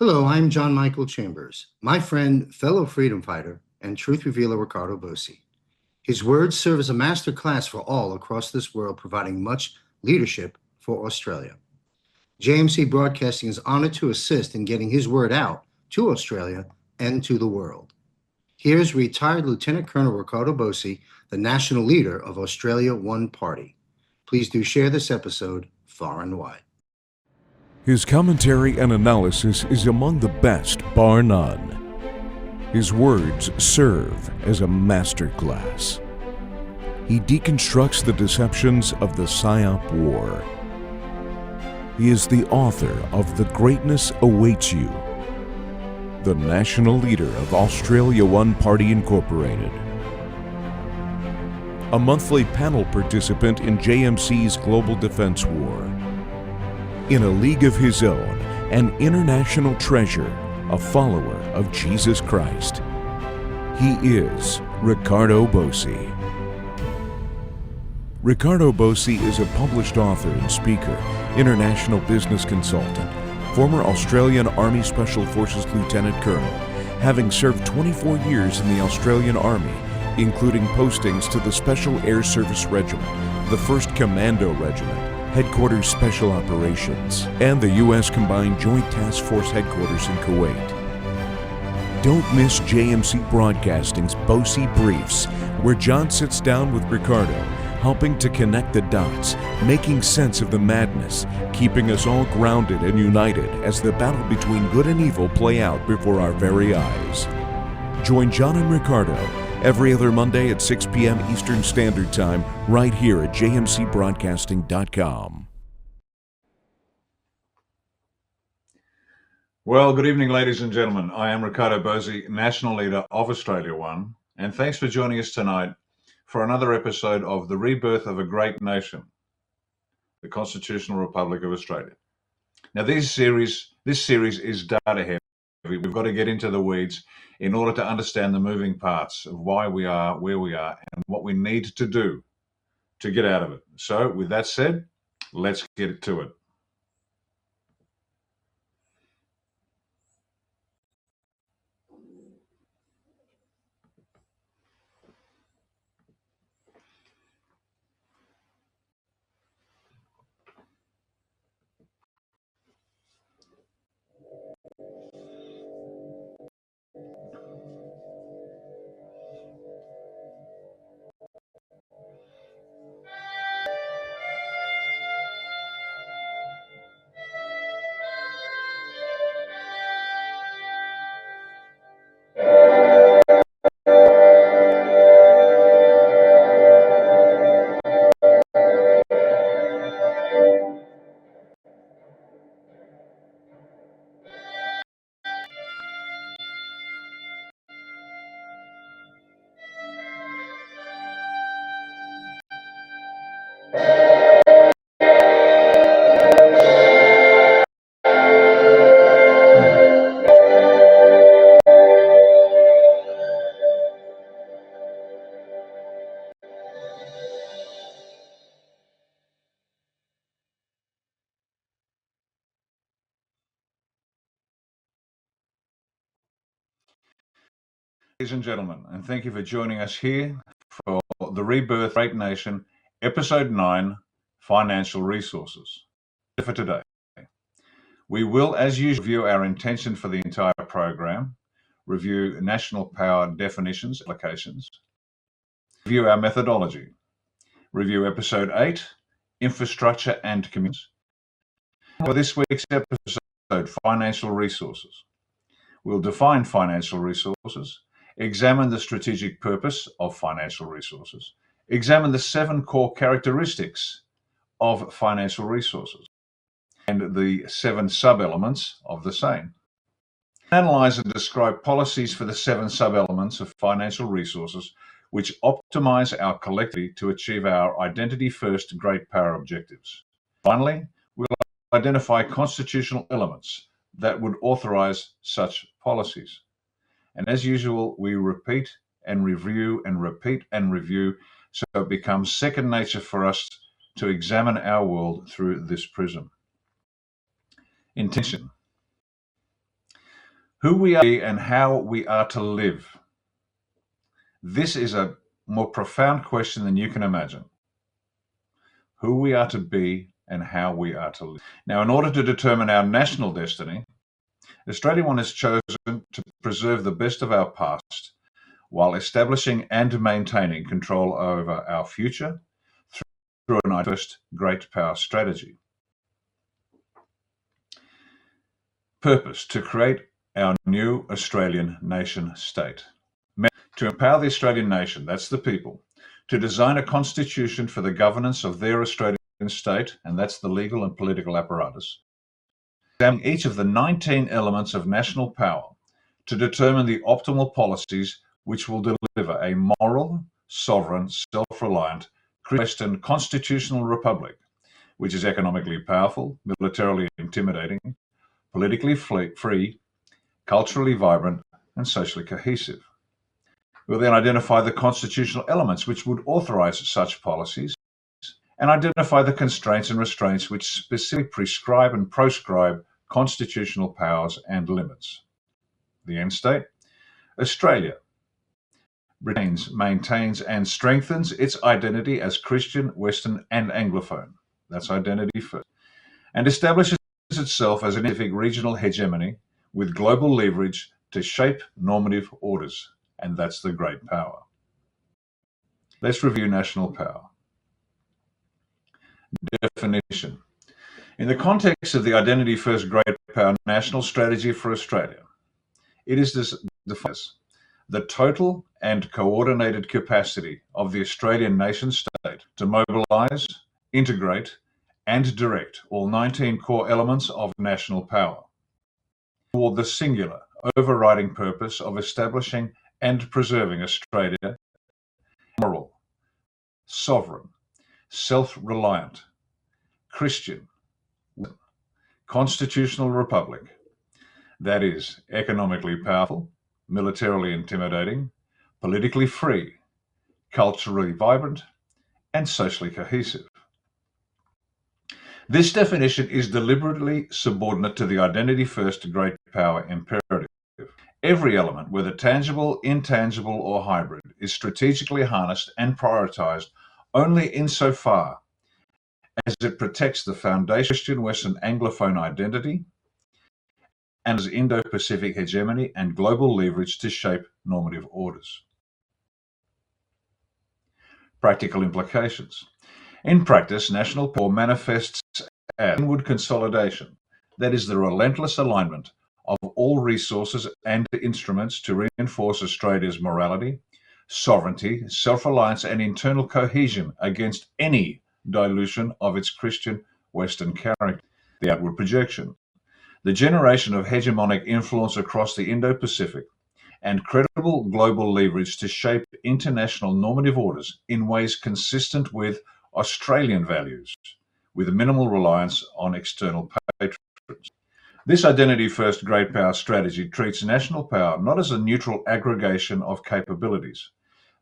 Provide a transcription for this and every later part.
Hello, I'm John Michael Chambers, my friend, fellow freedom fighter, and truth revealer Ricardo Bosi. His words serve as a master class for all across this world, providing much leadership for Australia. JMC Broadcasting is honored to assist in getting his word out to Australia and to the world. Here's retired Lieutenant Colonel Ricardo Bosi, the national leader of Australia One Party. Please do share this episode far and wide. His commentary and analysis is among the best, bar none. His words serve as a masterclass. He deconstructs the deceptions of the PSYOP war. He is the author of The Greatness Awaits You, the national leader of Australia One Party Incorporated, a monthly panel participant in JMC's Global Defense War, in a league of his own, an international treasure, a follower of Jesus Christ. He is Ricardo Bosi. Ricardo Bosi is a published author and speaker, international business consultant, former Australian Army Special Forces Lieutenant Colonel, having served 24 years in the Australian Army, including postings to the Special Air Service Regiment, the 1st Commando Regiment, Headquarters Special Operations, and the U.S. Combined Joint Task Force Headquarters in Kuwait. Don't miss JMC Broadcasting's Bosi Briefs, where John sits down with Ricardo, helping to connect the dots, making sense of the madness, keeping us all grounded and united as the battle between good and evil play out before our very eyes. Join John and Ricardo every other Monday at 6 p.m. Eastern Standard Time, right here at jmcbroadcasting.com. Well, good evening, ladies and gentlemen. I am Ricardo Bosi, National Leader of Australia One, and thanks for joining us tonight for another episode of The Rebirth of a Great Nation, the Constitutional Republic of Australia. Now, this series is data heavy. We've got to get into the weeds in order to understand the moving parts of why we are where we are and what we need to do to get out of it. So with that said, let's get to it. Ladies and gentlemen, and thank you for joining us here for The Rebirth of a Great Nation, Episode 9, Financial Resources. For today, we will, as usual, review our intention for the entire program, review national power definitions, applications, review our methodology, review Episode 8, Infrastructure and Communities. For this week's episode, Financial Resources. We'll define financial resources, examine the strategic purpose of financial resources, examine the 7 core characteristics of financial resources, and the 7 sub-elements of the same. Analyze and describe policies for the 7 sub-elements of financial resources which optimize our collectivity to achieve our identity-first great power objectives. Finally, we'll identify constitutional elements that would authorize such policies. And as usual, we repeat and review and repeat and review, so it becomes second nature for us to examine our world through this prism. Intention. Who we are and how we are to live. This is a more profound question than you can imagine. Who we are to be and how we are to live. Now, in order to determine our national destiny, Australia One has chosen to preserve the best of our past while establishing and maintaining control over our future through an first great power strategy. Purpose: to create our new Australian nation state. To empower the Australian nation, that's the people, to design a constitution for the governance of their Australian state, and that's the legal and political apparatus. Examine each of the 19 elements of national power to determine the optimal policies which will deliver a moral, sovereign, self-reliant, Western constitutional republic, which is economically powerful, militarily intimidating, politically free, culturally vibrant, and socially cohesive. We'll then identify the constitutional elements which would authorize such policies and identify the constraints and restraints which specifically prescribe and proscribe constitutional powers and limits. The end state: Australia retains, maintains, and strengthens its identity as Christian, Western, and Anglophone. That's identity first. And establishes itself as an specific regional hegemony with global leverage to shape normative orders. And that's the great power. Let's review national power. Definition. In the context of the Identity First Great Power National Strategy for Australia, it is defined as the total and coordinated capacity of the Australian nation state to mobilise, integrate, and direct all 19 core elements of national power toward the singular, overriding purpose of establishing and preserving Australia moral, sovereign, self-reliant, Christian, constitutional republic that is economically powerful, militarily intimidating, politically free, culturally vibrant, and socially cohesive. This definition is deliberately subordinate to the Identity First Great Power imperative. Every element, whether tangible, intangible, or hybrid, is strategically harnessed and prioritized only insofar as it protects the foundation of Christian Western Anglophone identity and as Indo-Pacific hegemony and global leverage to shape normative orders. Practical implications. In practice, national power manifests as inward consolidation, that is, the relentless alignment of all resources and instruments to reinforce Australia's morality, sovereignty, self-reliance, and internal cohesion against any dilution of its Christian Western character. The outward projection. The generation of hegemonic influence across the Indo-Pacific and credible global leverage to shape international normative orders in ways consistent with Australian values, with minimal reliance on external patrons. This Identity First Great Power strategy treats national power not as a neutral aggregation of capabilities,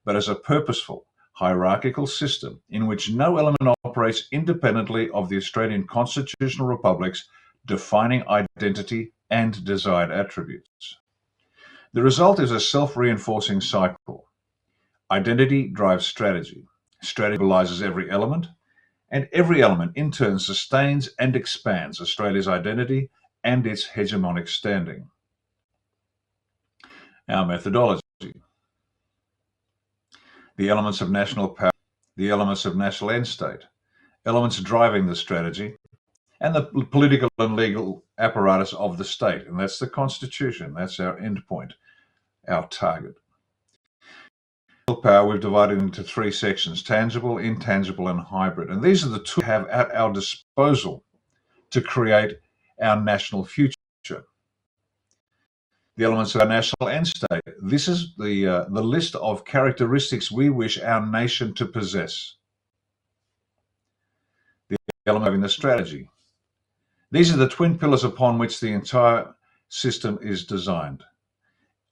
but as a purposeful, hierarchical system in which no element operates independently of the Australian constitutional republic's defining identity and desired attributes. The result is a self-reinforcing cycle. Identity drives strategy. Strategy mobilizes every element, and every element in turn sustains and expands Australia's identity and its hegemonic standing. Our methodology. The elements of national power, the elements of national end state, elements driving the strategy, and the political and legal apparatus of the state. And that's the Constitution. That's our endpoint, our target. Power we've divided into three sections: tangible, intangible, and hybrid. And these are the tools we have at our disposal to create our national future. The elements of our national end state. This is the list of characteristics we wish our nation to possess. The element of the strategy. These are the twin pillars upon which the entire system is designed.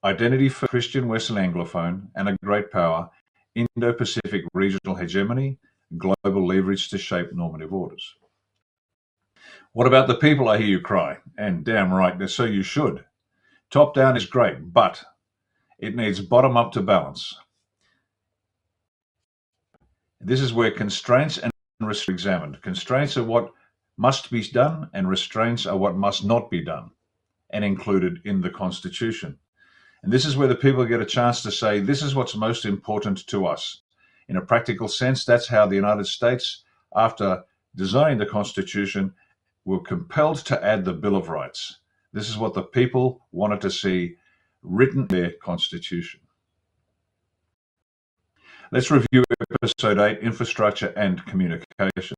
Identity for Christian Western Anglophone and a great power, Indo-Pacific regional hegemony, global leverage to shape normative orders. What about the people, I hear you cry? And damn right, so you should. Top down is great, but it needs bottom up to balance. This is where constraints and restraints are examined. Constraints are what must be done, and restraints are what must not be done, and included in the Constitution. And this is where the people get a chance to say, this is what's most important to us. In a practical sense, that's how the United States, after designing the Constitution, were compelled to add the Bill of Rights. This is what the people wanted to see written in their Constitution. Let's review Episode 8, Infrastructure and Communications.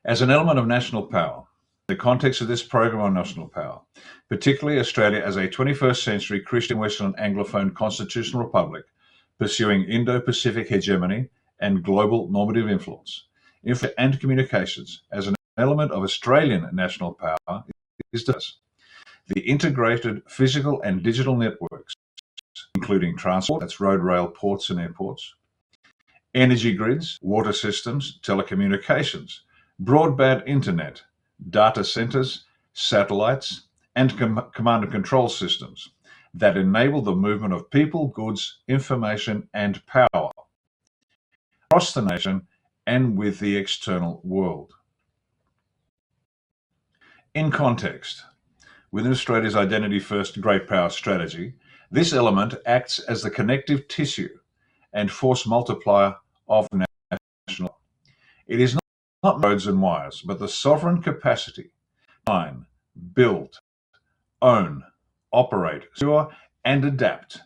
As an element of national power, the context of this program on national power, particularly Australia as a 21st century Christian Western Anglophone constitutional republic, pursuing Indo-Pacific hegemony and global normative influence, and communications as an element of Australian national power is this. The integrated physical and digital networks, including transport, that's road, rail, ports and airports, energy grids, water systems, telecommunications, broadband internet, data centers, satellites, and command and control systems that enable the movement of people, goods, information, and power across the nation and with the external world. In context, within Australia's Identity First Great Power strategy, this element acts as the connective tissue and force multiplier of national. It is not roads and wires, but the sovereign capacity to design, build, own, operate, secure, and adapt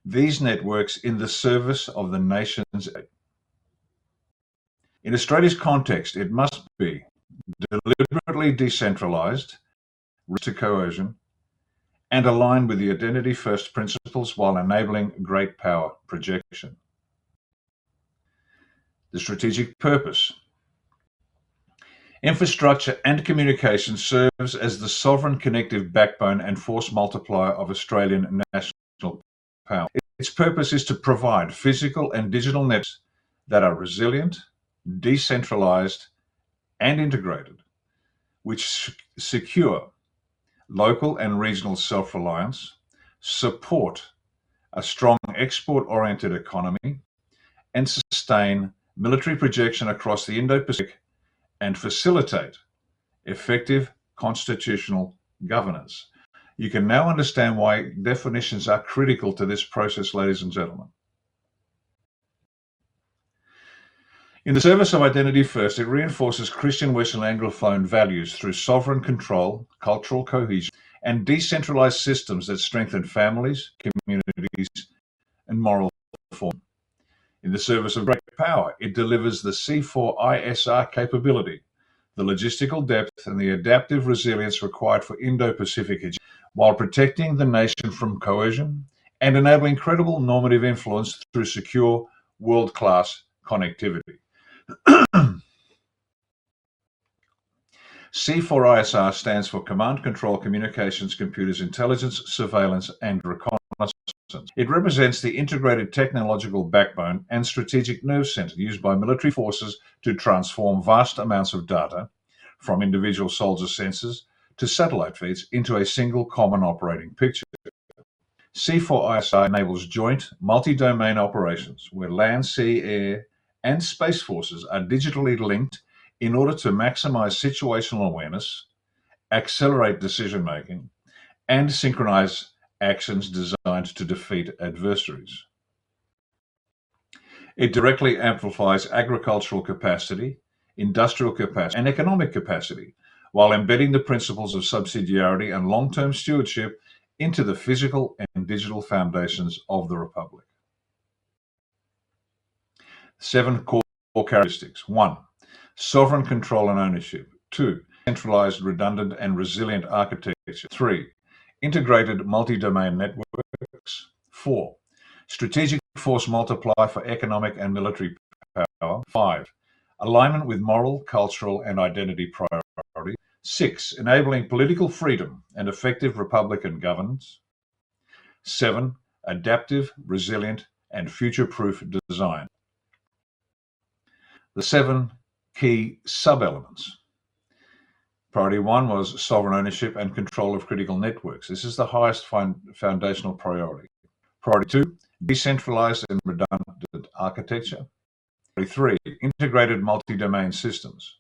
these networks in the service of the nation's. In Australia's context, it must be deliberately decentralized, to coercion, and aligned with the Identity First principles while enabling great power projection. The strategic purpose. Infrastructure and communication serves as the sovereign connective backbone and force multiplier of Australian national power. Its purpose is to provide physical and digital networks that are resilient, decentralized, and integrated, which secure local and regional self-reliance, support a strong export-oriented economy, and sustain military projection across the Indo-Pacific and facilitate effective constitutional governance. You can now understand why definitions are critical to this process, ladies and gentlemen. In the service of Identity First, it reinforces Christian Western Anglophone values through sovereign control, cultural cohesion, and decentralized systems that strengthen families, communities, and moral reform. In the service of great power, it delivers the C4ISR capability, the logistical depth, and the adaptive resilience required for Indo-Pacific hegemony, while protecting the nation from coercion and enabling credible normative influence through secure, world-class connectivity. C4ISR stands for Command, Control, Communications, Computers, Intelligence, Surveillance, and Reconnaissance. It represents the integrated technological backbone and strategic nerve center used by military forces to transform vast amounts of data from individual soldier sensors to satellite feeds into a single common operating picture. C4ISR enables joint multi-domain operations where land, sea, air, and space forces are digitally linked in order to maximize situational awareness, accelerate decision-making, and synchronize actions designed to defeat adversaries. It directly amplifies agricultural capacity, industrial capacity, and economic capacity, while embedding the principles of subsidiarity and long-term stewardship into the physical and digital foundations of the Republic. 7 core characteristics. 1. Sovereign control and ownership. 2. Centralized, redundant, and resilient architecture. 3. Integrated multi-domain networks. 4. Strategic force multiplier for economic and military power. 5. Alignment with moral, cultural, and identity priorities. 6. Enabling political freedom and effective Republican governance. 7. Adaptive, resilient, and future-proof design. The 7 key sub-elements. Priority 1 was sovereign ownership and control of critical networks. This is the highest foundational priority. Priority 2, decentralized and redundant architecture. Priority 3, integrated multi-domain systems.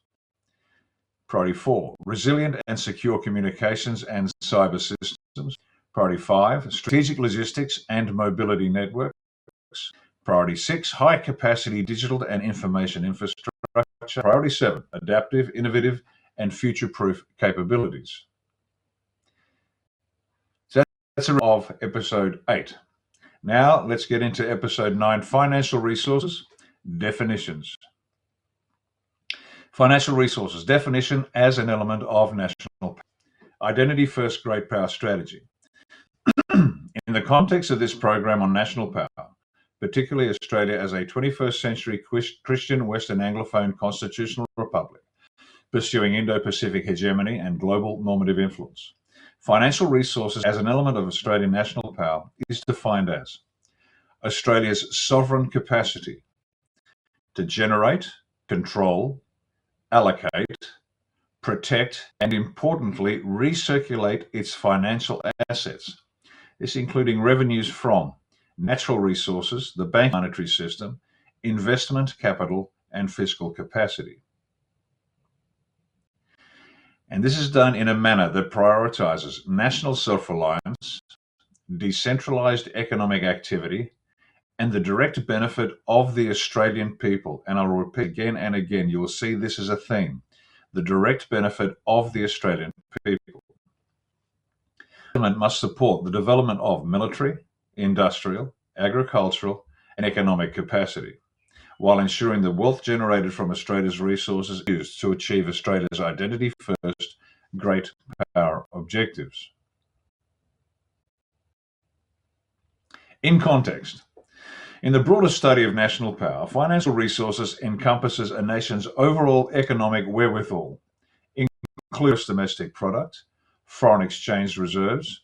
Priority 4, resilient and secure communications and cyber systems. Priority 5, strategic logistics and mobility networks. Priority 6, high capacity digital and information infrastructure. Priority 7, adaptive, innovative, and future-proof capabilities. So that's a of episode 8. Now let's get into episode 9, financial resources, definitions. Financial resources, definition as an element of national power. Identity first, great power strategy. In the context of this program on national power, particularly Australia as a 21st century Christian Western Anglophone constitutional republic, pursuing Indo-Pacific hegemony and global normative influence, financial resources as an element of Australian national power is defined as Australia's sovereign capacity to generate, control, allocate, protect, and importantly, recirculate its financial assets. This including revenues from natural resources, the bank monetary system, investment capital, and fiscal capacity. And this is done in a manner that prioritizes national self-reliance, decentralized economic activity, and the direct benefit of the Australian people. And I'll repeat again and again, you will see this is a theme, the direct benefit of the Australian people. The government must support the development of military, industrial, agricultural, and economic capacity, while ensuring the wealth generated from Australia's resources is used to achieve Australia's identity first, great power objectives. In context, in the broader study of national power, financial resources encompasses a nation's overall economic wherewithal, including domestic product, foreign exchange reserves,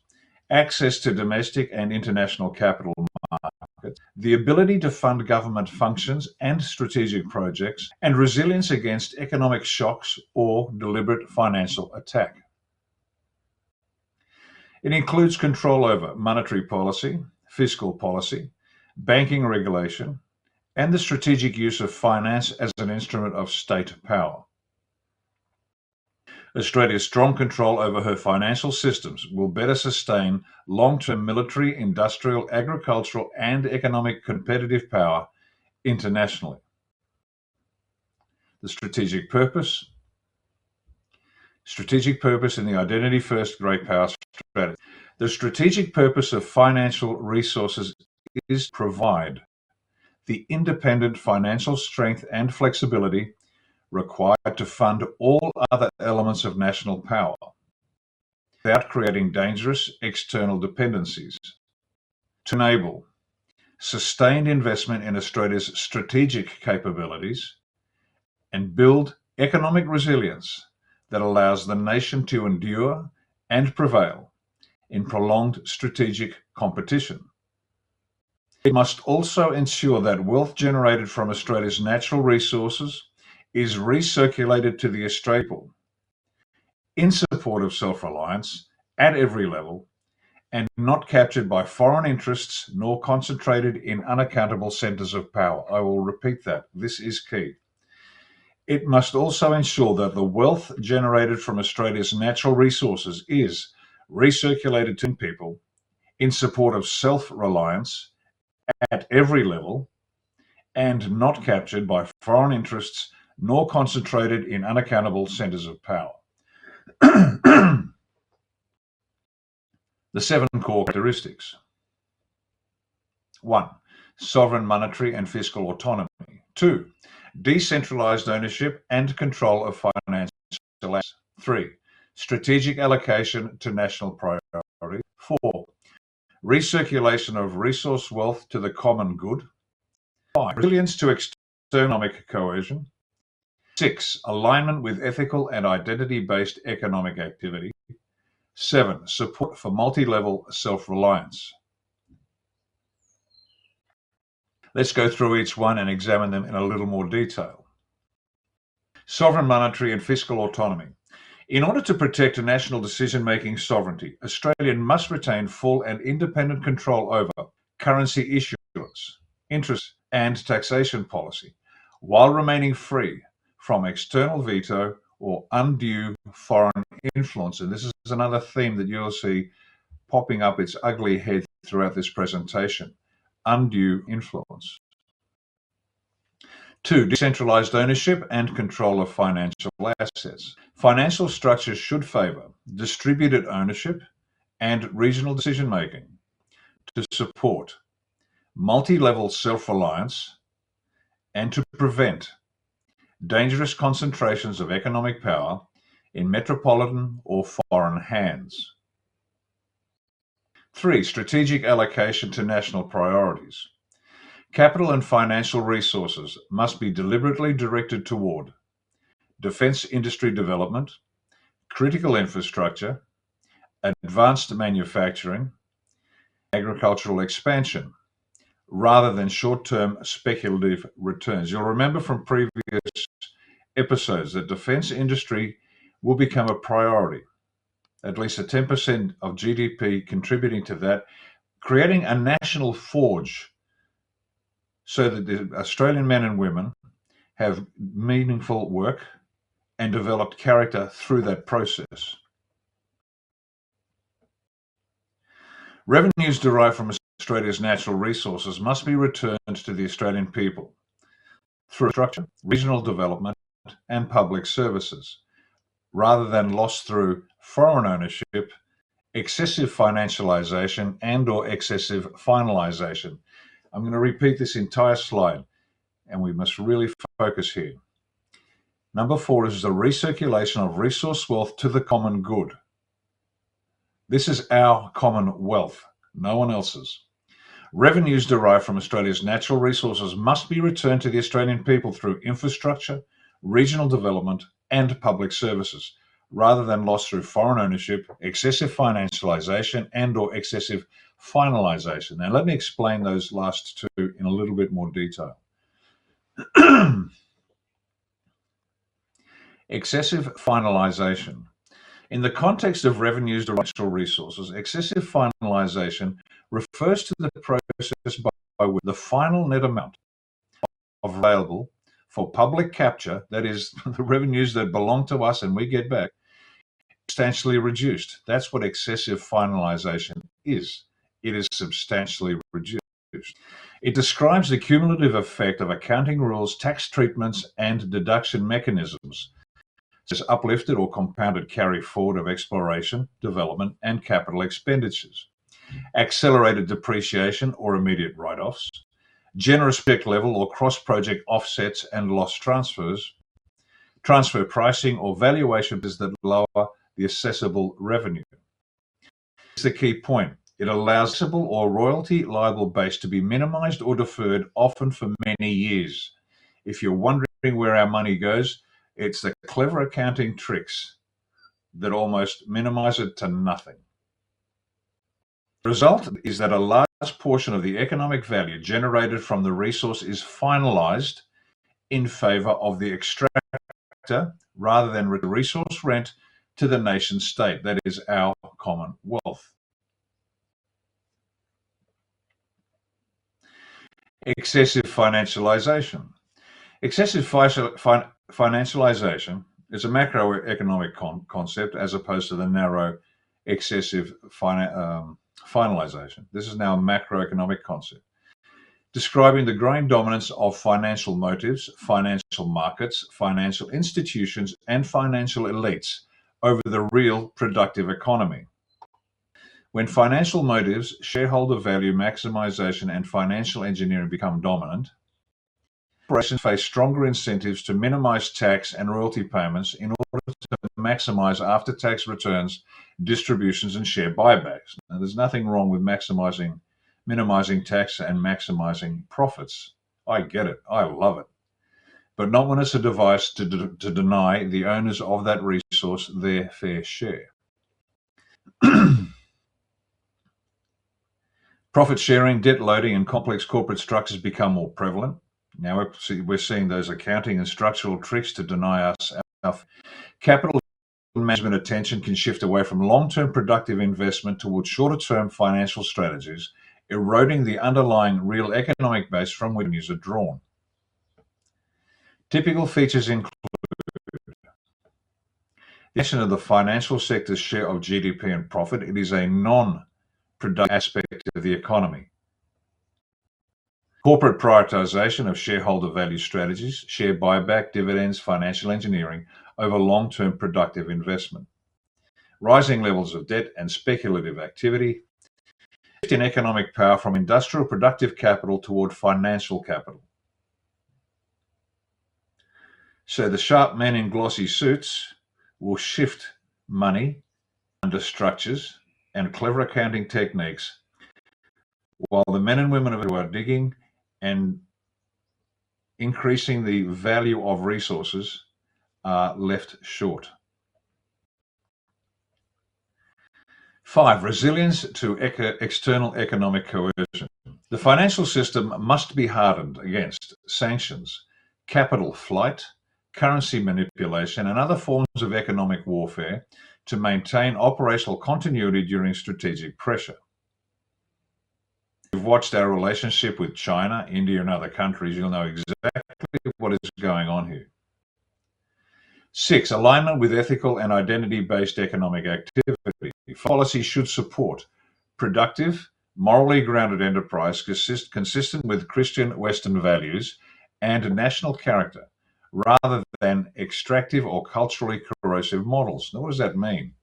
access to domestic and international capital markets, the ability to fund government functions and strategic projects, and resilience against economic shocks or deliberate financial attack. It includes control over monetary policy, fiscal policy, banking regulation, and the strategic use of finance as an instrument of state power. Australia's strong control over her financial systems will better sustain long-term military, industrial, agricultural, and economic competitive power internationally. The strategic purpose in the Identity First Great Power Strategy. The strategic purpose of financial resources is to provide the independent financial strength and flexibility required to fund all other elements of national power without creating dangerous external dependencies, to enable sustained investment in Australia's strategic capabilities and build economic resilience that allows the nation to endure and prevail in prolonged strategic competition. It must also ensure that wealth generated from Australia's natural resources is recirculated to the Australian people in support of self-reliance at every level and not captured by foreign interests nor concentrated in unaccountable centres of power. I will repeat that. This is key. It must also ensure that the wealth generated from Australia's natural resources is recirculated to people in support of self-reliance at every level and not captured by foreign interests nor concentrated in unaccountable centres of power. The 7 core characteristics. 1. Sovereign monetary and fiscal autonomy. 2. Decentralized ownership and control of financial assets. 3. Strategic allocation to national priorities. 4. Recirculation of resource wealth to the common good. 5. Resilience to external economic cohesion. 6. Alignment with ethical and identity-based economic activity. 7. Support for multi-level self-reliance. Let's go through each one and examine them in a little more detail. Sovereign monetary and fiscal autonomy. In order to protect national decision-making sovereignty, Australia must retain full and independent control over currency issuance, interest and taxation policy, while remaining free from external veto or undue foreign influence. And this is another theme that you'll see popping up its ugly head throughout this presentation: undue influence. 2. Decentralized ownership and control of financial assets. Financial structures should favor distributed ownership and regional decision-making to support multi-level self-reliance and to prevent dangerous concentrations of economic power in metropolitan or foreign hands. 3. Strategic allocation to national priorities. Capital and financial resources must be deliberately directed toward defense industry development, critical infrastructure, advanced manufacturing, agricultural expansion, rather than short-term speculative returns. You'll remember from previous episodes that defense industry will become a priority, at least a 10% of GDP contributing to that, creating a national forge so that the Australian men and women have meaningful work and developed character through that process. Revenues derived from Australia's natural resources must be returned to the Australian people through structure, regional development, and public services, rather than lost through foreign ownership, excessive financialization, and/or excessive finalization. I'm going to repeat this entire slide, and we must really focus here. Number 4 is the recirculation of resource wealth to the common good. This is our common wealth, no one else's. Revenues derived from Australia's natural resources must be returned to the Australian people through infrastructure, regional development, and public services, rather than lost through foreign ownership, excessive financialization, and/or excessive finalization. Now, let me explain those last two in a little bit more detail. Excessive finalization. In the context of revenues derived from natural resources, excessive finalization refers to the process by which the final net amount available for public capture, that is, the revenues that belong to us and we get back, substantially reduced. That's what excessive finalization is. It is substantially reduced. It describes the cumulative effect of accounting rules, tax treatments, and deduction mechanisms, such as uplifted or compounded carry forward of exploration, development, and capital expenditures, accelerated depreciation or immediate write-offs, generous project level or cross-project offsets and loss transfers, transfer pricing or valuations that lower the assessable revenue. This is the key point. It allows assessable or royalty liable base to be minimized or deferred, often for many years. If you're wondering where our money goes, it's the clever accounting tricks that almost minimize it to nothing. The result is that a large portion of the economic value generated from the resource is finalized in favor of the extractor rather than resource rent to the nation state, that is our common wealth. Excessive financialization. Excessive financialization is a macroeconomic concept as opposed to the narrow excessive finalization. This is now a macroeconomic concept, describing the growing dominance of financial motives, financial markets, financial institutions, and financial elites over the real productive economy. When financial motives, shareholder value maximization, and financial engineering become dominant, corporations face stronger incentives to minimize tax and royalty payments in order to maximize after-tax returns, distributions, and share buybacks. Now, there's nothing wrong with minimizing tax and maximizing profits. I get it. I love it. But not when it's a device to deny the owners of that resource their fair share. Profit sharing, debt loading, and complex corporate structures become more prevalent. Now we're seeing those accounting and structural tricks to deny us our capital management attention can shift away from long-term productive investment towards shorter-term financial strategies, eroding the underlying real economic base from which revenues are drawn. Typical features include the action of the financial sector's share of GDP and profit. It is a non-productive aspect of the economy. Corporate prioritization of shareholder value strategies, share buyback, dividends, financial engineering over long-term productive investment. Rising levels of debt and speculative activity. Shift in economic power from industrial productive capital toward financial capital. So the sharp men in glossy suits will shift money under structures and clever accounting techniques, while the men and women who are digging and increasing the value of resources are left short. 5. Resilience to external economic coercion. The financial system must be hardened against sanctions, capital flight, currency manipulation, and other forms of economic warfare to maintain operational continuity during strategic pressure. If you've watched our relationship with China, India, and other countries, you'll know exactly what is going on here. 6. Alignment with ethical and identity-based economic activity. Policy should support productive, morally grounded enterprise consistent with Christian Western values and national character, rather than extractive or culturally corrosive models. Now, what does that mean?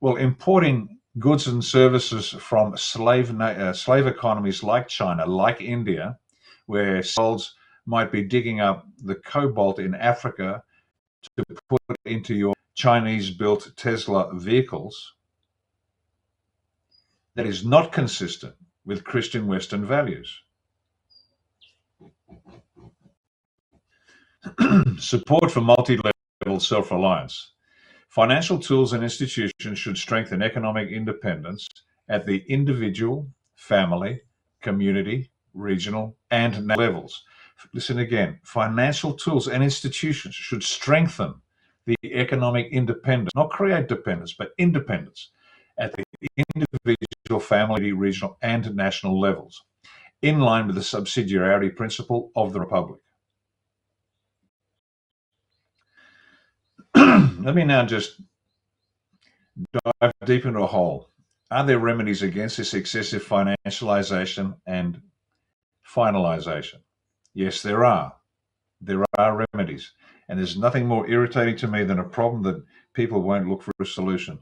Well, importing goods and services from slave economies like China, like India, where souls might be digging up the cobalt in Africa to put into your Chinese-built Tesla vehicles, that is not consistent with Christian Western values. Support for multi-level self-reliance. Financial tools and institutions should strengthen economic independence at the individual, family, community, regional, and national levels. Listen again, financial tools and institutions should strengthen the economic independence, not create dependence, but independence at the individual, family, regional, and national levels, in line with the subsidiarity principle of the Republic. Let me now just dive deep into a hole. Are there remedies against this excessive financialization and finalization? Yes, there are. There are remedies. And there's nothing more irritating to me than a problem that people won't look for a solution.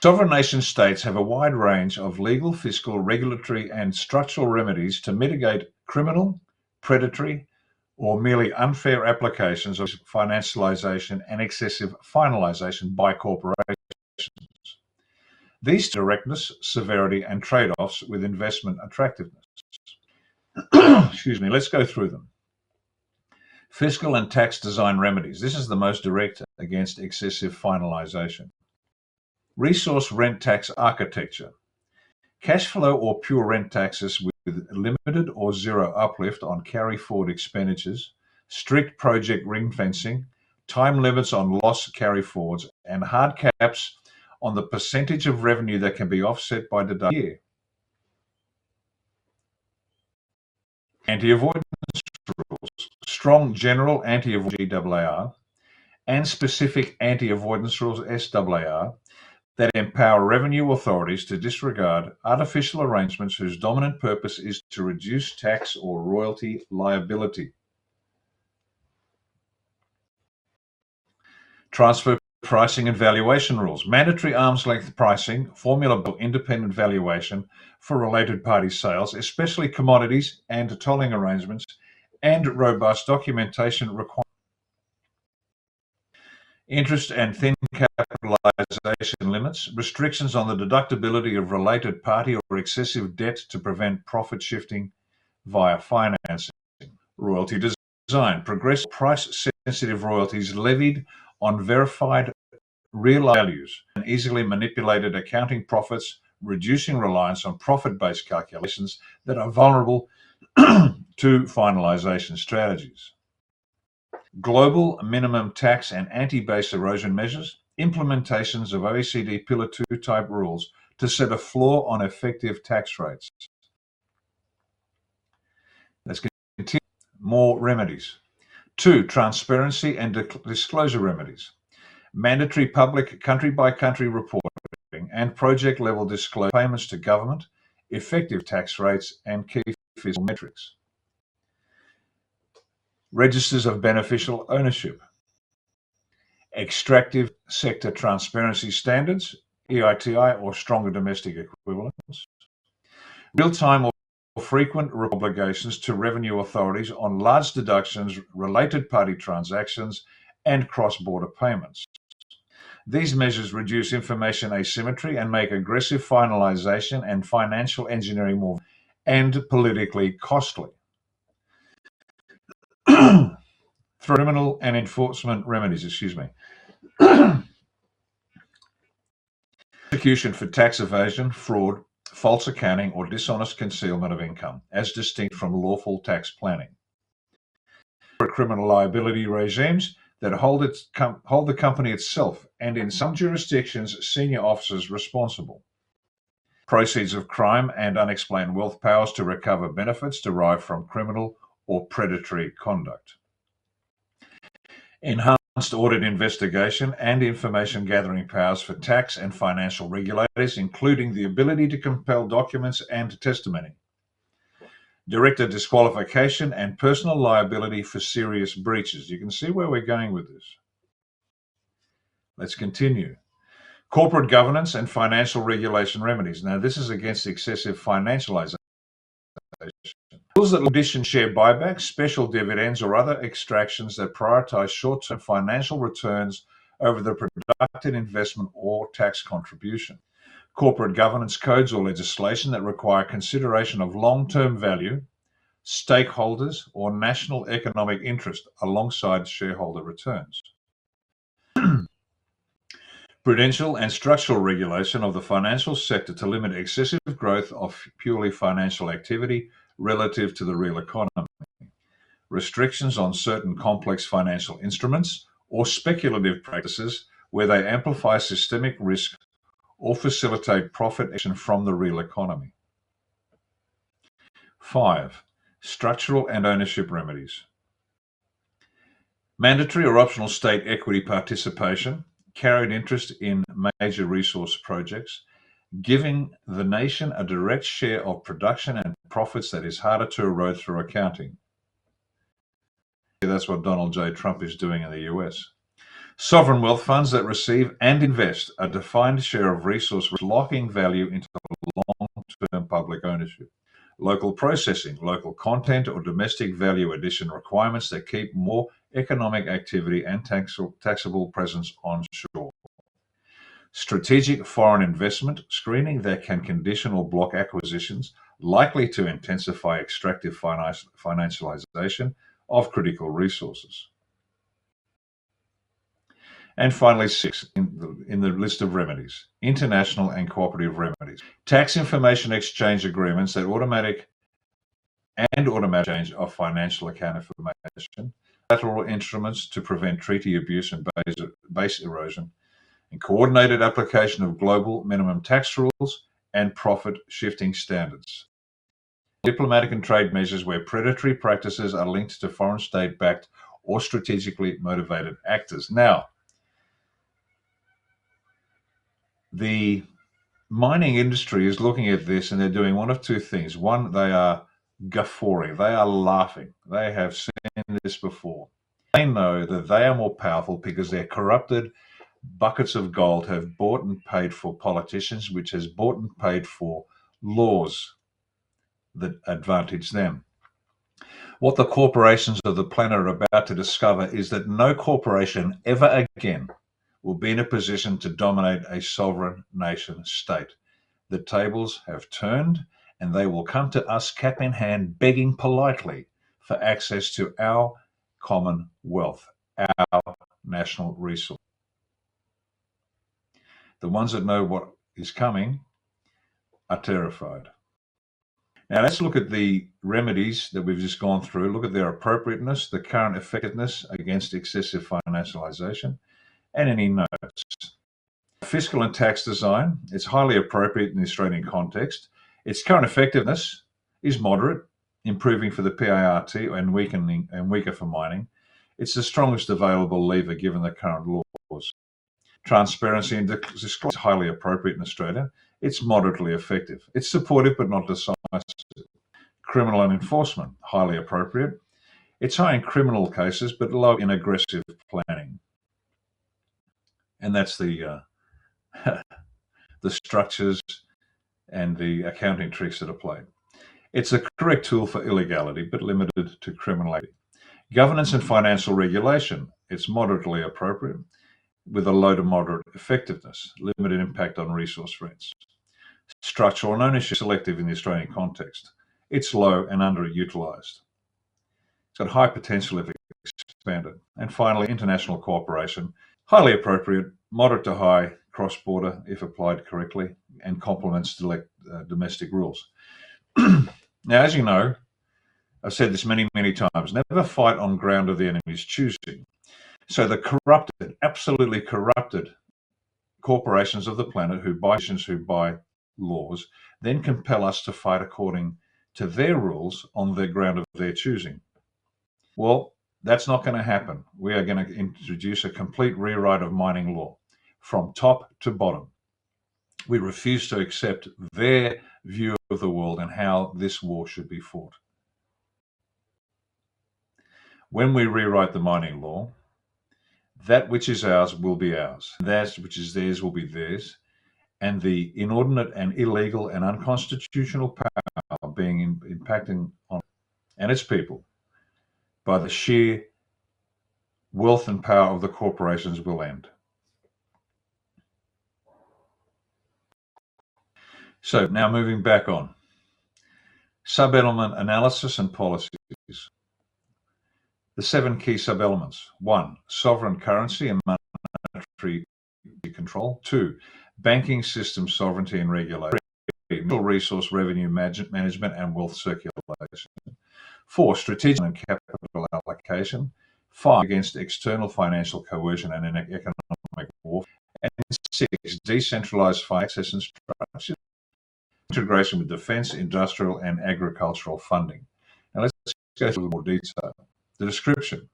Sovereign nation states have a wide range of legal, fiscal, regulatory, and structural remedies to mitigate criminal, predatory, or merely unfair applications of financialization and excessive finalization by corporations. These directness, severity, and trade-offs with investment attractiveness. Excuse me, let's go through them. Fiscal and tax design remedies. This is the most direct against excessive finalization. Resource rent tax architecture. Cash flow or pure rent taxes with limited or zero uplift on carry forward expenditures, strict project ring fencing, time limits on loss carry forwards, and hard caps on the percentage of revenue that can be offset by deduction year. Anti-avoidance rules. Strong general anti-avoidance GAAR and specific anti-avoidance rules SAAR that empower revenue authorities to disregard artificial arrangements whose dominant purpose is to reduce tax or royalty liability. Transfer pricing and valuation rules. Mandatory arm's length pricing, formula-based independent valuation for related party sales, especially commodities and tolling arrangements, and robust documentation requirements. Interest and thin capitalization limits, restrictions on the deductibility of related party or excessive debt to prevent profit shifting via financing. Royalty design, progressive price-sensitive royalties levied on verified real values and easily manipulated accounting profits, reducing reliance on profit-based calculations that are vulnerable to finalization strategies. global minimum tax and anti-base erosion measures, implementations of OECD Pillar 2 type rules to set a floor on effective tax rates. Let's continue. More remedies. 2, transparency and disclosure remedies. Mandatory public country-by-country reporting and project-level disclosure payments to government, effective tax rates, and key fiscal metrics. Registers of beneficial ownership. Extractive sector transparency standards, EITI or stronger domestic equivalents. Real-time or frequent obligations to revenue authorities on large deductions, related party transactions, and cross-border payments. These measures reduce information asymmetry and make aggressive finalization and financial engineering more and politically costly. Criminal and enforcement remedies, Prosecution for tax evasion, fraud, false accounting, or dishonest concealment of income, as distinct from lawful tax planning. Criminal liability regimes that hold the company itself and, in some jurisdictions, senior officers responsible. Proceeds of crime and unexplained wealth powers to recover benefits derived from criminal or predatory conduct. Enhanced audit investigation and information gathering powers for tax and financial regulators, including the ability to compel documents and testimony. Director disqualification and personal liability for serious breaches. You can see where we're going with this. Let's continue. Corporate governance and financial regulation remedies. Now, this is against excessive financialization. Rules that condition share buybacks, special dividends, or other extractions that prioritize short-term financial returns over the productive investment or tax contribution. Corporate governance codes or legislation that require consideration of long-term value, stakeholders, or national economic interest alongside shareholder returns. Prudential and structural regulation of the financial sector to limit excessive growth of purely financial activity relative to the real economy. Restrictions on certain complex financial instruments or speculative practices where they amplify systemic risk or facilitate profit action from the real economy. 5. Structural and ownership remedies. Mandatory or optional state equity participation, carried interest in major resource projects, giving the nation a direct share of production and profits that is harder to erode through accounting. That's what Donald J. Trump is doing in the US. Sovereign wealth funds that receive and invest a defined share of resource locking value into long-term public ownership. Local processing, local content, or domestic value addition requirements that keep more economic activity and taxable presence onshore. Strategic foreign investment screening that can condition or block acquisitions likely to intensify extractive financialization of critical resources. And finally, 6 in the list of remedies, international and cooperative remedies. Tax information exchange agreements that automatic exchange of financial account information, collateral instruments to prevent treaty abuse and base erosion, and coordinated application of global minimum tax rules and profit shifting standards. Diplomatic and trade measures where predatory practices are linked to foreign state-backed or strategically motivated actors. Now, the mining industry is looking at this and they're doing one of two things. One, they are guffawing, they are laughing. They have seen this before. They know that they are more powerful because their corrupted buckets of gold have bought and paid for politicians, which has bought and paid for laws that advantage them. What the corporations of the planet are about to discover is that no corporation ever again will be in a position to dominate a sovereign nation state. The tables have turned and they will come to us cap in hand, begging politely for access to our common wealth, our national resource. The ones that know what is coming are terrified. Now let's look at the remedies that we've just gone through, look at their appropriateness, the current effectiveness against excessive financialization, and any notes. Fiscal and tax design, it's highly appropriate in the Australian context. Its current effectiveness is moderate, improving for the PART and weaker for mining. It's the strongest available lever given the current laws. Transparency and disclosure is highly appropriate in Australia. It's moderately effective. It's supportive but not decisive. Criminal and enforcement, highly appropriate. It's high in criminal cases but low in aggressive planning. And that's the structures and the accounting tricks that are played. It's a correct tool for illegality but limited to criminality. Governance and financial regulation, it's moderately appropriate with a low to moderate effectiveness, limited impact on resource rents. Structural and ownership, selective in the Australian context. It's low and underutilised. It's got high potential if expanded. And finally, international cooperation, highly appropriate, moderate to high, cross-border if applied correctly, and complements domestic rules. Now, as you know, I've said this many, many times, never fight on ground of the enemy's choosing. So the corrupted, absolutely corrupted corporations of the planet who buy laws, then compel us to fight according to their rules on the ground of their choosing. Well, that's not going to happen. We are going to introduce a complete rewrite of mining law from top to bottom. We refuse to accept their view of the world and how this war should be fought. When we rewrite the mining law, that which is ours will be ours. That which is theirs will be theirs. And the inordinate and illegal and unconstitutional power being impacting on and its people by the sheer wealth and power of the corporations will end. So now moving back on. Sub-element analysis and policies. The 7 key sub-elements. 1, sovereign currency and monetary control. 2, banking system sovereignty and regulation. 3, natural resource revenue management and wealth circulation. 4, strategic and capital allocation. 5, against external financial coercion and economic warfare. And 6, decentralized access and structure. Integration with defence, industrial and agricultural funding. Now let's go through a little more detail. The description.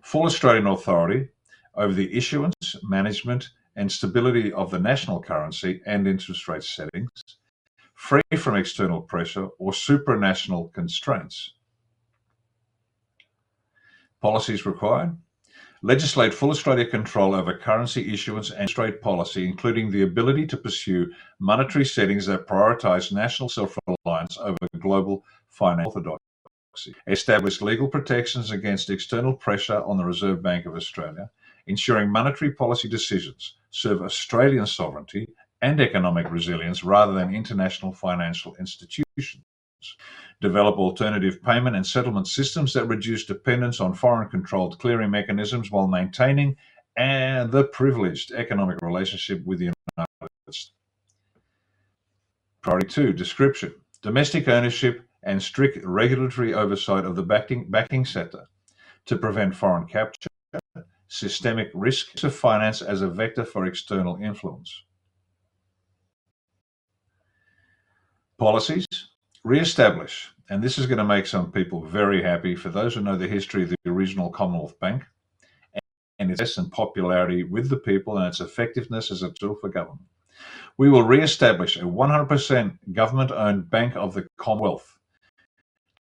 Full Australian authority over the issuance, management and stability of the national currency and interest rate settings, free from external pressure or supranational constraints. Policies required. Legislate full Australia control over currency issuance and interest rate policy, including the ability to pursue monetary settings that prioritise national self-reliance over global financial orthodoxy. Establish legal protections against external pressure on the Reserve Bank of Australia, ensuring monetary policy decisions serve Australian sovereignty and economic resilience rather than international financial institutions. Develop alternative payment and settlement systems that reduce dependence on foreign-controlled clearing mechanisms while maintaining the privileged economic relationship with the United States. Priority 2, description. Domestic ownership and strict regulatory oversight of the banking sector to prevent foreign capture, systemic risk of finance as a vector for external influence. Policies. Re-establish, and this is going to make some people very happy, for those who know the history of the original Commonwealth Bank and its popularity with the people and its effectiveness as a tool for government. We will re-establish a 100% government-owned Bank of the Commonwealth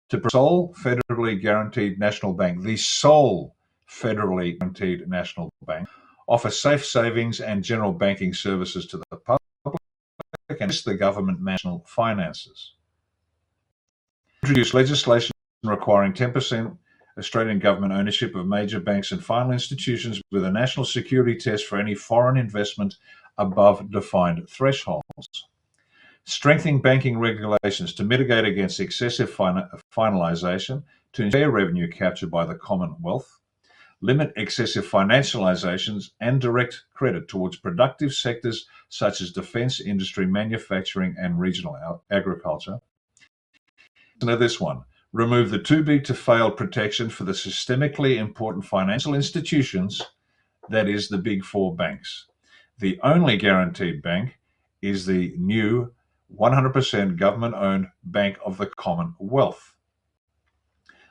to the sole federally guaranteed national bank, the sole federally guaranteed national bank, offer safe savings and general banking services to the public and the government national finances. Introduce legislation requiring 10% Australian government ownership of major banks and financial institutions with a national security test for any foreign investment above defined thresholds. Strengthening banking regulations to mitigate against excessive finalisation to ensure revenue captured by the Commonwealth. Limit excessive financialisations and direct credit towards productive sectors such as defence, industry, manufacturing and regional agriculture. to this one. Remove the too big to fail protection for the systemically important financial institutions, that is the big four banks. The only guaranteed bank is the new 100% government-owned Bank of the Commonwealth.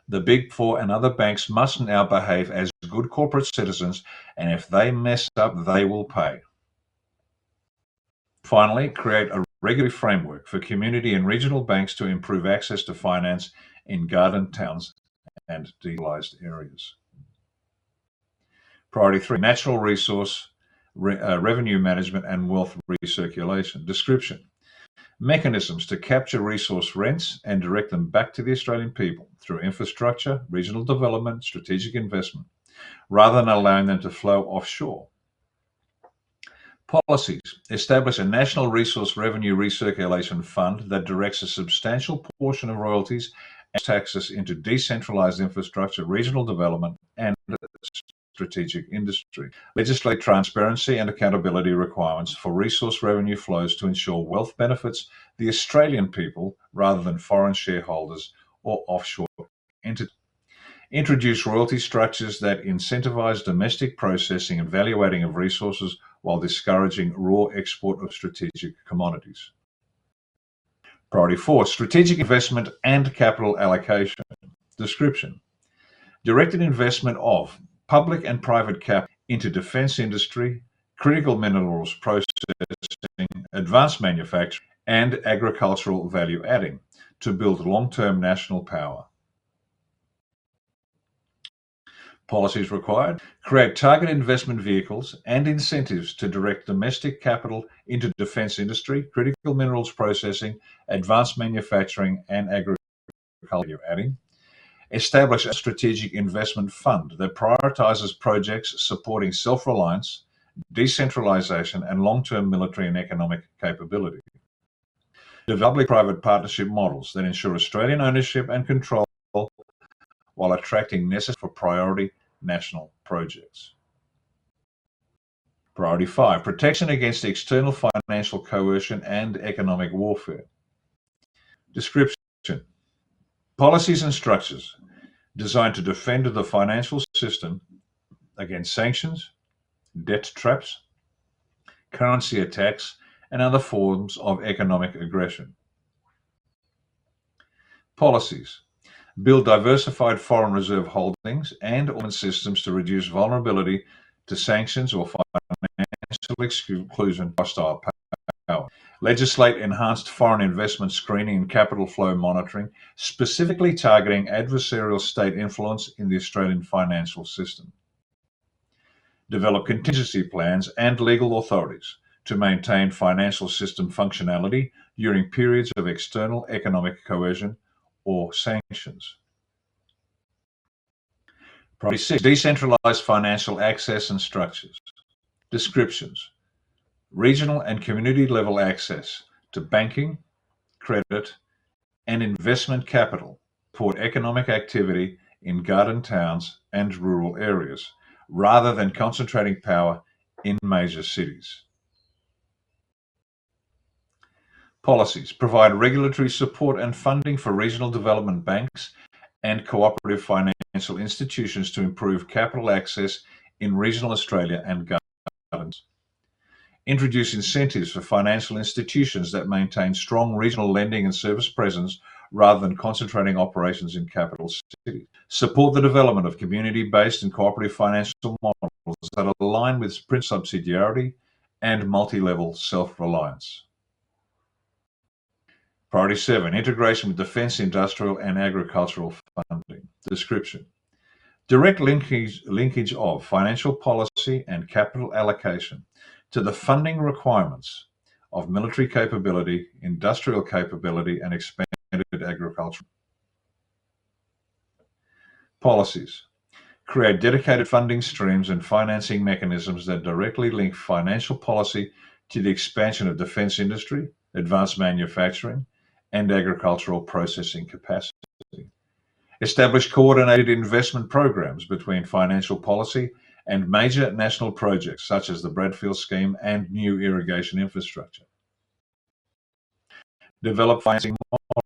The big four and other banks must now behave as good corporate citizens, and if they mess up, they will pay. Finally, create a regulatory framework for community and regional banks to improve access to finance in garden towns and decentralized areas. Priority 3, natural resource, revenue management and wealth recirculation. Description. Mechanisms to capture resource rents and direct them back to the Australian people through infrastructure, regional development, strategic investment, rather than allowing them to flow offshore. Policies. Establish a national resource revenue recirculation fund that directs a substantial portion of royalties and taxes into decentralized infrastructure, regional development, and strategic industry. Legislate transparency and accountability requirements for resource revenue flows to ensure wealth benefits the Australian people rather than foreign shareholders or offshore entities. Introduce royalty structures that incentivize domestic processing and valuating of resources while discouraging raw export of strategic commodities. Priority 4, strategic investment and capital allocation. Description. Directed investment of public and private capital into defense industry, critical minerals processing, advanced manufacturing, and agricultural value adding to build long-term national power. Policies required. Create target investment vehicles and incentives to direct domestic capital into defense industry, critical minerals processing, advanced manufacturing, and agricultural value adding. Establish a strategic investment fund that prioritizes projects supporting self-reliance, decentralization, and long-term military and economic capability. Develop public-private partnership models that ensure Australian ownership and control while attracting necessary for priority national projects. Priority 5, protection against external financial coercion and economic warfare. Description. Policies and structures designed to defend the financial system against sanctions, debt traps, currency attacks, and other forms of economic aggression. Policies. Build diversified foreign reserve holdings and ornament systems to reduce vulnerability to sanctions or financial exclusion by hostile power. Legislate enhanced foreign investment screening and capital flow monitoring, specifically targeting adversarial state influence in the Australian financial system. Develop contingency plans and legal authorities to maintain financial system functionality during periods of external economic coercion or sanctions. Priority 6, decentralized financial access and structures. Descriptions. Regional and community level access to banking, credit, and investment capital support economic activity in garden towns and rural areas, rather than concentrating power in major cities. Policies. Provide regulatory support and funding for regional development banks and cooperative financial institutions to improve capital access in regional Australia and gardens. Introduce incentives for financial institutions that maintain strong regional lending and service presence rather than concentrating operations in capital cities. Support the development of community-based and cooperative financial models that align with subsidiarity and multi-level self-reliance. Priority 7, integration with defense, industrial, and agricultural funding. Description. Direct linkage of financial policy and capital allocation to the funding requirements of military capability, industrial capability, and expanded agriculture. Policies. Create dedicated funding streams and financing mechanisms that directly link financial policy to the expansion of defense industry, advanced manufacturing, and agricultural processing capacity. Establish coordinated investment programs between financial policy and major national projects such as the Bradfield Scheme and new irrigation infrastructure. develop financing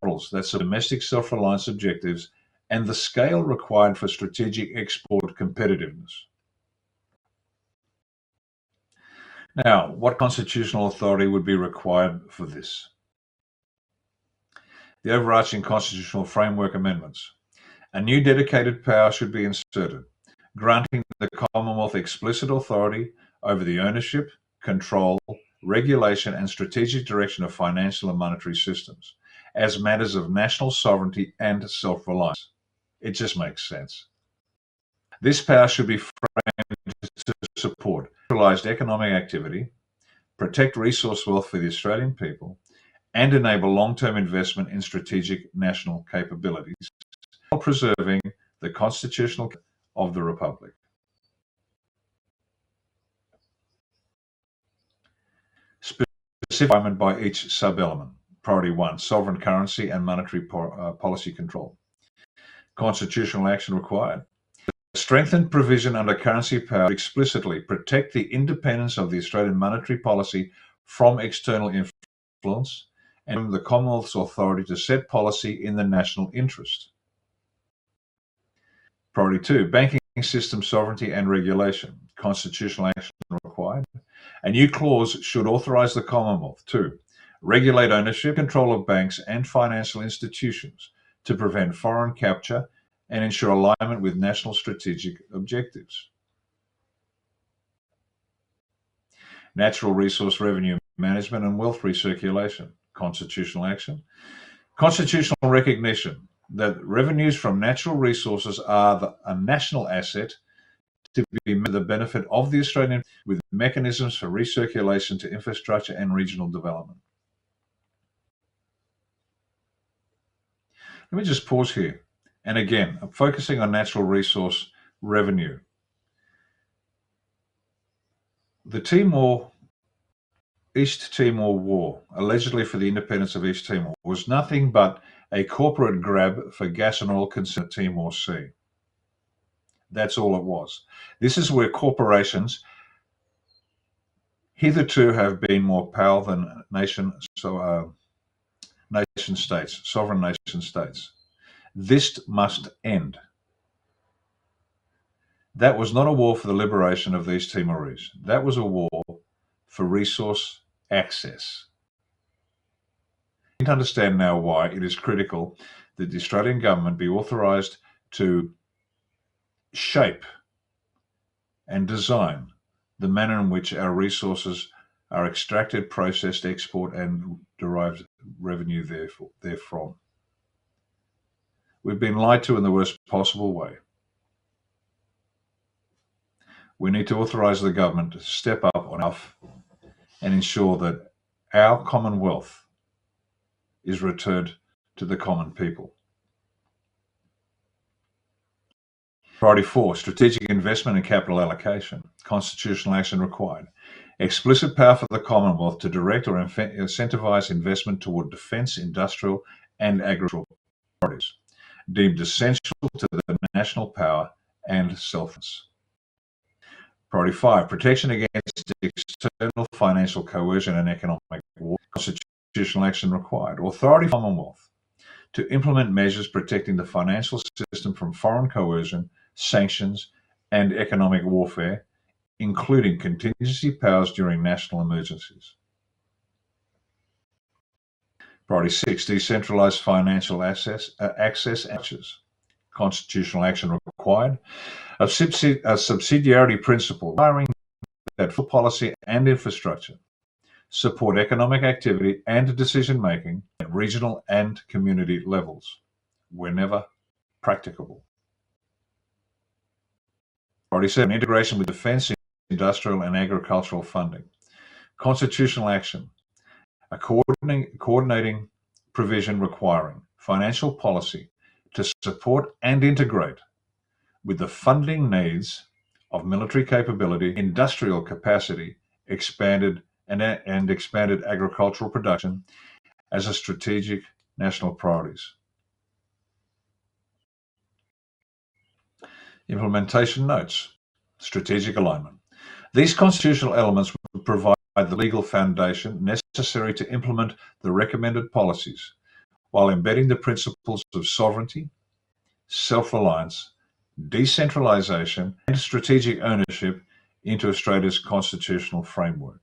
models that support domestic self-reliance objectives and the scale required for strategic export competitiveness. Now, what constitutional authority would be required for this? The overarching constitutional framework amendments. A new dedicated power should be inserted, granting the Commonwealth explicit authority over the ownership, control, regulation, and strategic direction of financial and monetary systems as matters of national sovereignty and self-reliance. It just makes sense. This power should be framed to support centralized economic activity, protect resource wealth for the Australian people, and enable long-term investment in strategic national capabilities, while preserving the constitutional of the Republic. Specific requirement by each sub-element. Priority 1, sovereign currency and monetary policy control. Constitutional action required. Strengthened provision under currency power explicitly protect the independence of the Australian monetary policy from external influence and the Commonwealth's authority to set policy in the national interest. Priority 2, banking system sovereignty and regulation. Constitutional action required. A new clause should authorise the Commonwealth to regulate ownership, control of banks and financial institutions to prevent foreign capture and ensure alignment with national strategic objectives. Natural resource revenue management and wealth recirculation. Constitutional action. Constitutional recognition that revenues from natural resources are a national asset to be made for the benefit of the Australian, with mechanisms for recirculation to infrastructure and regional development. Let me just pause here. And again, I'm focusing on natural resource revenue. The East Timor War, allegedly for the independence of East Timor, was nothing but a corporate grab for gas and oil concern at Timor Sea. That's all it was. This is where corporations hitherto have been more powerful than nation states, sovereign nation states. This must end. That was not a war for the liberation of these Timorese. That was a war for resource access. I need to understand now why it is critical that the Australian government be authorised to shape and design the manner in which our resources are extracted, processed, export, and derived revenue therefrom. We've been lied to in the worst possible way. We need to authorise the government to step up on enough and ensure that our common wealth is returned to the common people. Priority 4, strategic investment and capital allocation. Constitutional action required. Explicit power for the Commonwealth to direct or incentivise investment toward defence, industrial and agricultural priorities, deemed essential to the national power and self-reliance. Priority 5, protection against external financial coercion and economic war. Constitutional action required. Authority for the Commonwealth to implement measures protecting the financial system from foreign coercion, sanctions, and economic warfare, including contingency powers during national emergencies. Priority 6, decentralized financial access and touches. Constitutional action required. A subsidiarity principle requiring that full policy and infrastructure support economic activity and decision-making at regional and community levels, whenever practicable. Priority 7, integration with defence, industrial and agricultural funding. Constitutional action, a coordinating provision requiring financial policy to support and integrate with the funding needs of military capability, industrial capacity, expanded agricultural production as a strategic national priorities. Implementation notes, strategic alignment. These constitutional elements would provide the legal foundation necessary to implement the recommended policies, while embedding the principles of sovereignty, self-reliance, decentralization, and strategic ownership into Australia's constitutional framework.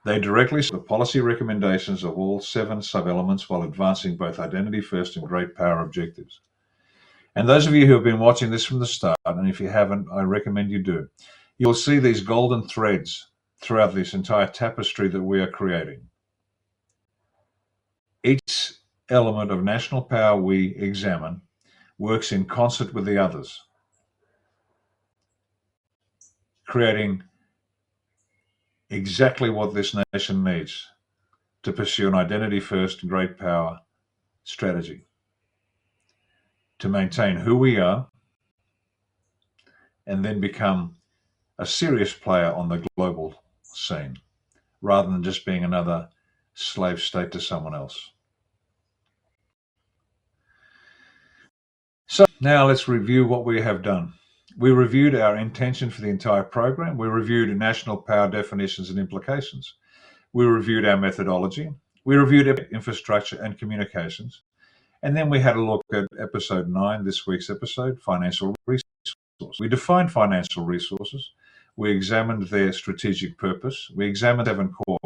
They directly support the policy recommendations of all 7 sub-elements while advancing both identity first and great power objectives. And those of you who have been watching this from the start, and if you haven't, I recommend you do, you'll see these golden threads throughout this entire tapestry that we are creating. Each element of national power we examine works in concert with the others, creating exactly what this nation needs to pursue an identity first and great power strategy, to maintain who we are and then become a serious player on the global scene, rather than just being another slave state to someone else. So now let's review what we have done. We reviewed our intention for the entire program. We reviewed national power definitions and implications. We reviewed our methodology. We reviewed infrastructure and communications. And then we had a look at episode 9, this week's episode, financial resources. We defined financial resources. We examined their strategic purpose. We examined 7 core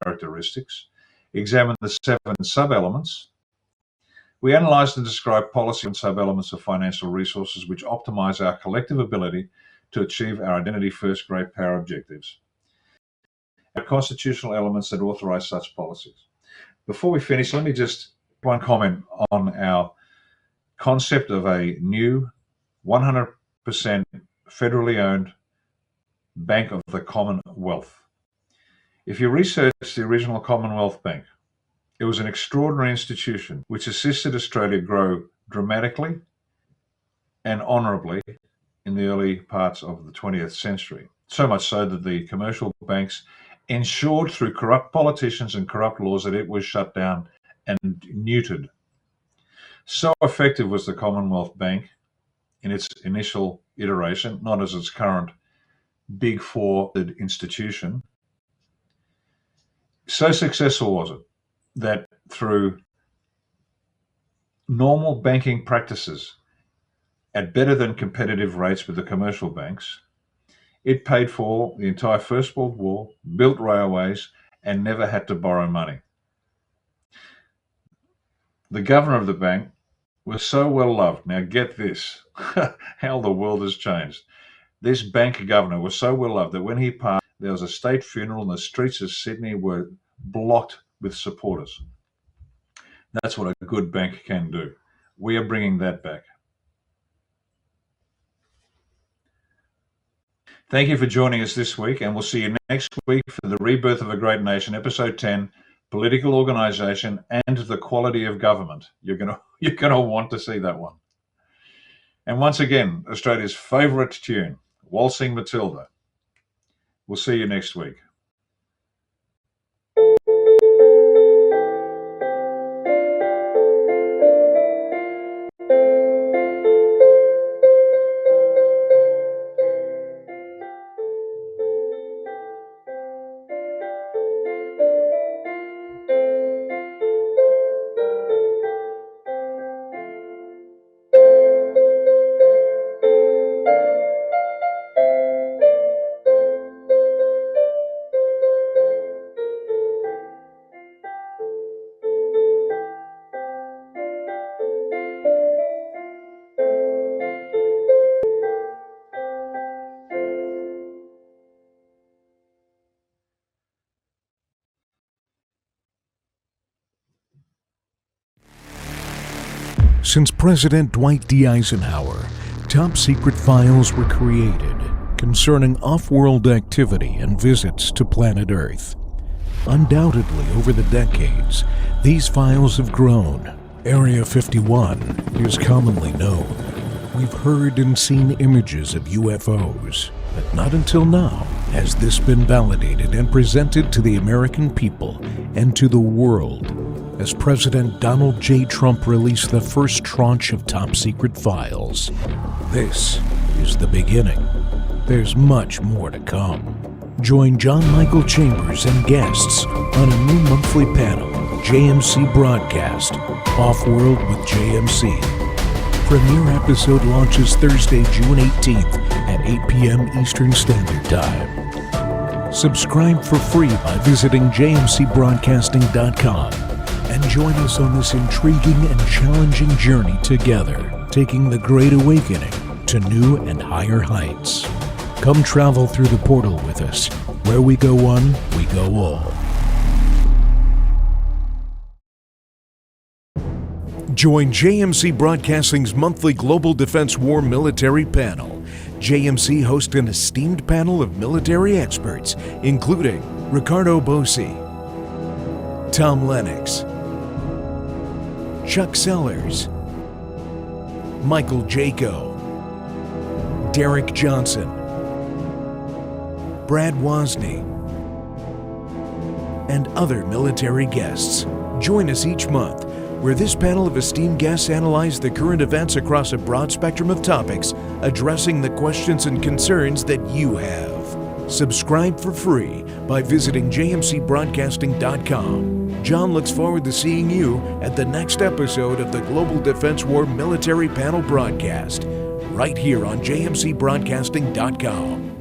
characteristics, examined the 7 sub-elements. We analysed and described policy and sub-elements of financial resources which optimise our collective ability to achieve our identity-first great power objectives. Our constitutional elements that authorise such policies. Before we finish, let me just one comment on our concept of a new 100% federally owned Bank of the Commonwealth. If you research the original Commonwealth Bank, it was an extraordinary institution which assisted Australia grow dramatically and honourably in the early parts of the 20th century. So much so that the commercial banks ensured through corrupt politicians and corrupt laws that it was shut down and neutered. So effective was the Commonwealth Bank in its initial iteration, not as its current Big Four institution. So successful was it that through normal banking practices at better than competitive rates with the commercial banks, it paid for the entire First World War, built railways, and never had to borrow money. The governor of the bank was so well loved. Now get this, how the world has changed. This bank governor was so well loved that when he passed, there was a state funeral and the streets of Sydney were blocked with supporters. That's what a good bank can do. We are bringing that back. Thank you for joining us this week, and we'll see you next week for the Rebirth of a Great Nation, episode 10, Political Organisation and the Quality of Government. You're gonna want to see that one. And once again, Australia's favourite tune, Waltzing Matilda. We'll see you next week. Since President Dwight D. Eisenhower, top-secret files were created concerning off-world activity and visits to planet Earth. Undoubtedly, over the decades, these files have grown. Area 51 is commonly known. We've heard and seen images of UFOs, but not until now has this been validated and presented to the American people and to the world, as President Donald J. Trump released the first tranche of top-secret files. This is the beginning. There's much more to come. Join John Michael Chambers and guests on a new monthly panel, JMC Broadcast, Off-World with JMC. Premiere episode launches Thursday, June 18th at 8 p.m. Eastern Standard Time. Subscribe for free by visiting jmcbroadcasting.com and join us on this intriguing and challenging journey together, taking the Great Awakening to new and higher heights. Come travel through the portal with us. Where we go one, we go all. Join JMC Broadcasting's monthly Global Defense War Military Panel. JMC hosts an esteemed panel of military experts, including Ricardo Bosi, Tom Lennox, Chuck Sellers, Michael Jaco, Derek Johnson, Brad Wozni, and other military guests. Join us each month, where this panel of esteemed guests analyze the current events across a broad spectrum of topics, addressing the questions and concerns that you have. Subscribe for free by visiting jmcbroadcasting.com. John looks forward to seeing you at the next episode of the Global Defense War Military Panel broadcast, right here on jmcbroadcasting.com.